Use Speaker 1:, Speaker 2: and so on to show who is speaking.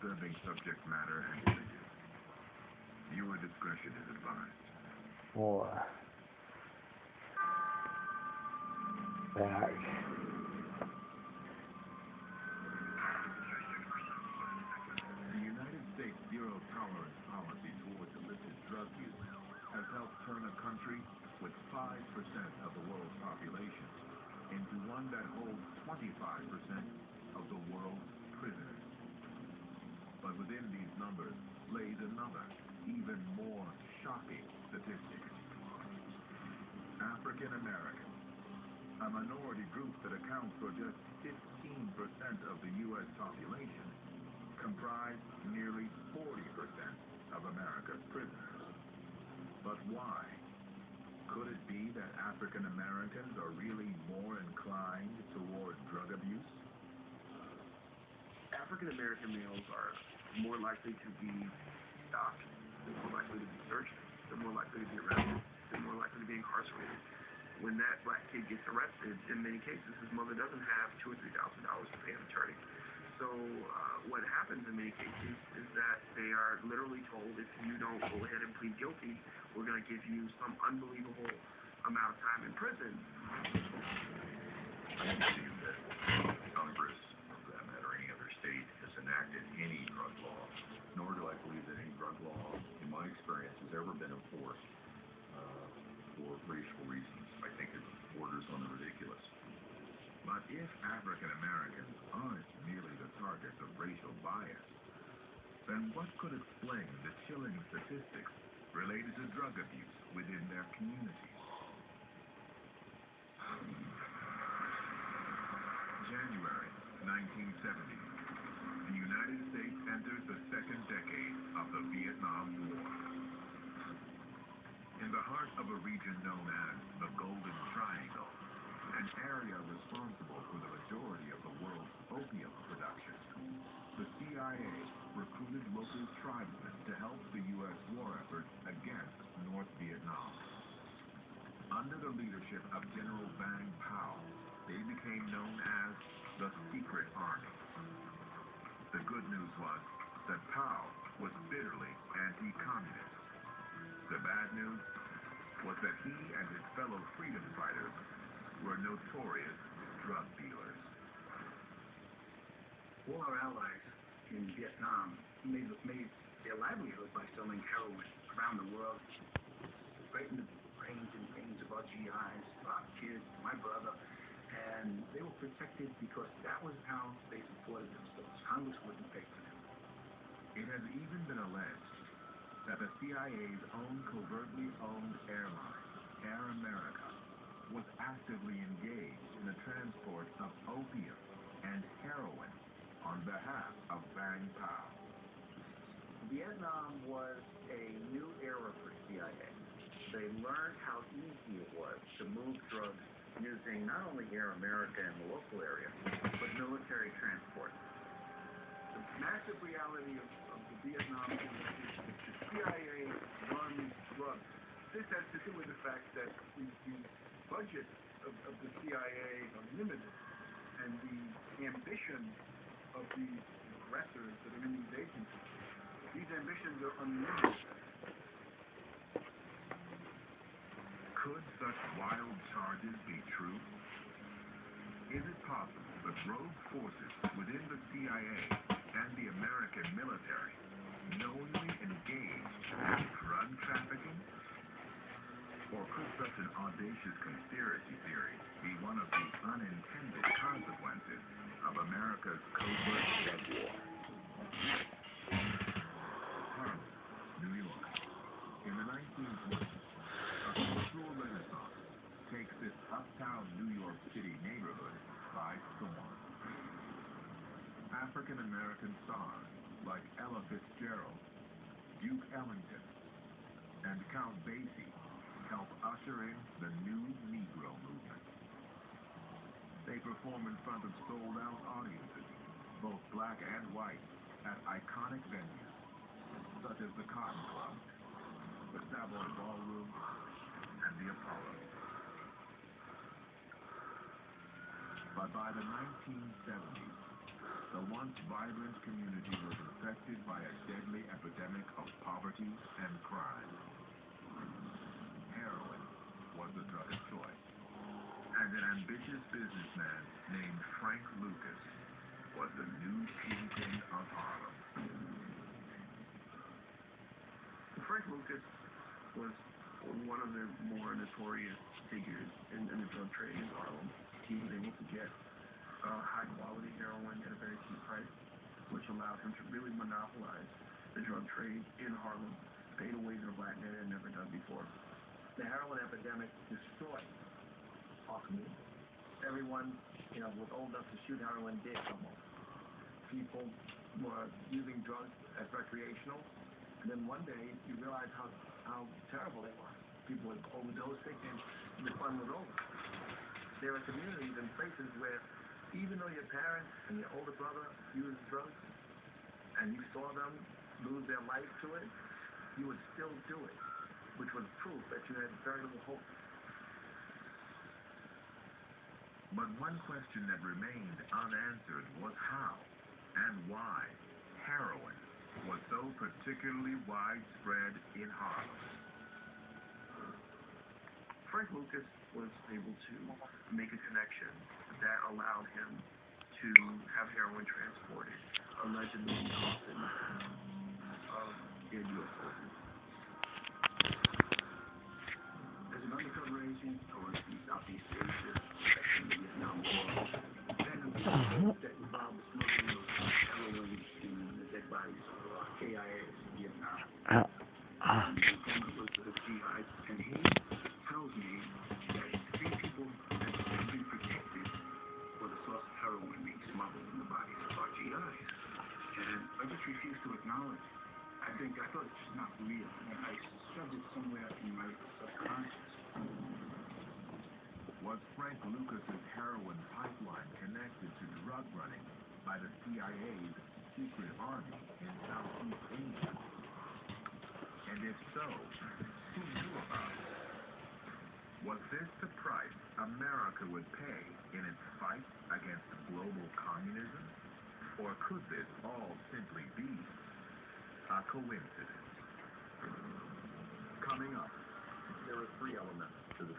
Speaker 1: disturbing subject matter and images. Viewer discretion is advised.
Speaker 2: More. Back.
Speaker 1: The United States zero tolerance policy towards illicit drug use has helped turn a country with 5% of the world's population into one that holds 25% of the world's prisoners. But within these numbers lays another, even more shocking statistic. African Americans, a minority group that accounts for just 15% of the U.S. population, comprise nearly 40% of America's prisoners. But why? Could it be that African Americans are really more inclined toward drug abuse?
Speaker 3: African American males are more likely to be stopped, they're more likely to be searched, they're more likely to be arrested, they're more likely to be incarcerated. When that black kid gets arrested, in many cases, his mother doesn't have $2,000 or $3,000 to pay an attorney. So what happens in many cases is that they are literally told, if you don't go ahead and plead guilty, we're going to give you some unbelievable amount of time in prison.
Speaker 1: I don't believe that Congress, or for that matter, any other state, has enacted any drug law, nor do I believe that any drug law, in my experience, has ever been enforced for racial reasons. I think it borders on the ridiculous. But if African Americans aren't merely the targets of racial bias, then what could explain the chilling statistics related to drug abuse within their communities? January 1970. The United States enters the second decade of the Vietnam War. In the heart of a region known as the Golden Triangle, an area responsible for the majority of the world's opium production, the CIA recruited local tribesmen to help the U.S. war effort against North Vietnam. Under the leadership of General Vang Pao, they became known as the Secret Army. The good news was that Pao was bitterly anti-communist. The bad news was that he and his fellow freedom fighters were notorious drug dealers.
Speaker 3: All our allies in Vietnam made their livelihood by selling heroin around the world, right in the brains and veins of our GIs, our kids, my brother, and they were protected because that was how they supported themselves. Congress wouldn't pay for them.
Speaker 1: It has even been alleged that the CIA's own covertly owned airline, Air America, was actively engaged in the transport of opium and heroin on behalf of Vang Pao.
Speaker 4: Vietnam was a new era for CIA. They learned how easy it was to move drugs using not only Air America in the local area, but military transport.
Speaker 3: The massive reality of the Vietnam War is that the CIA runs drugs. This has to do with the fact that the budget of the CIA is unlimited, and the ambition of the aggressors that are in these agencies, these ambitions are unlimited.
Speaker 1: Could such wild charges be true? Is it possible that rogue forces within the CIA and the American military knowingly engaged in drug trafficking? Or could such an audacious conspiracy theory be one of the unintended consequences of America's covert drug war? Harlem, New York. In the 1920s, a cultural renaissance takes this uptown New York City neighborhood by storm. African American stars like Ella Fitzgerald, Duke Ellington, and Count Basie help usher in the new Negro movement. They perform in front of sold-out audiences, both black and white, at iconic venues, such as the Cotton Club, the Savoy Ballroom, and the Apollo. But by the 1970s, the once vibrant community was infected by a deadly epidemic of poverty and crime. Heroin was the drug of choice, and an ambitious businessman named Frank Lucas was the new kingpin of Harlem.
Speaker 3: Frank Lucas was one of the more notorious figures in the drug trade in Harlem. He was able to get high-quality heroin at a very cheap price, which allowed him to really monopolize the drug trade in Harlem in a way that a black man had never done before.
Speaker 4: The heroin epidemic destroyed our community. Everyone, was old enough to shoot heroin did almost. People were using drugs as recreational, and then one day you realize how terrible they were. People were overdosing, and the fun was over. There are communities and places where even though your parents and your older brother used drugs, and you saw them lose their life to it, you would still do it, which was proof that you had very little hope.
Speaker 1: But one question that remained unanswered was how and why heroin was so particularly widespread in Harlem.
Speaker 3: Frank Lucas was able to make a connection that allowed him to have heroin transported, allegedly off in U.S. forces. As an undercover agent towards the Southeast Asia, in the Vietnam War, that involved smuggling of heroin in the dead bodies of KIAs in Vietnam. He came up with the jihad, and he tells me that three people that have been protected for the source of heroin being smuggled in the bodies of our GIs. And I just refuse to acknowledge it. I thought it's just not real. And I shoved it somewhere in my subconscious.
Speaker 1: Was Frank Lucas's heroin pipeline connected to drug running by the CIA's secret army in Southeast Asia? And if so, who knew about it? Was this the price America would pay in its fight against global communism? Or could this all simply be a coincidence?
Speaker 4: Coming up, there are three elements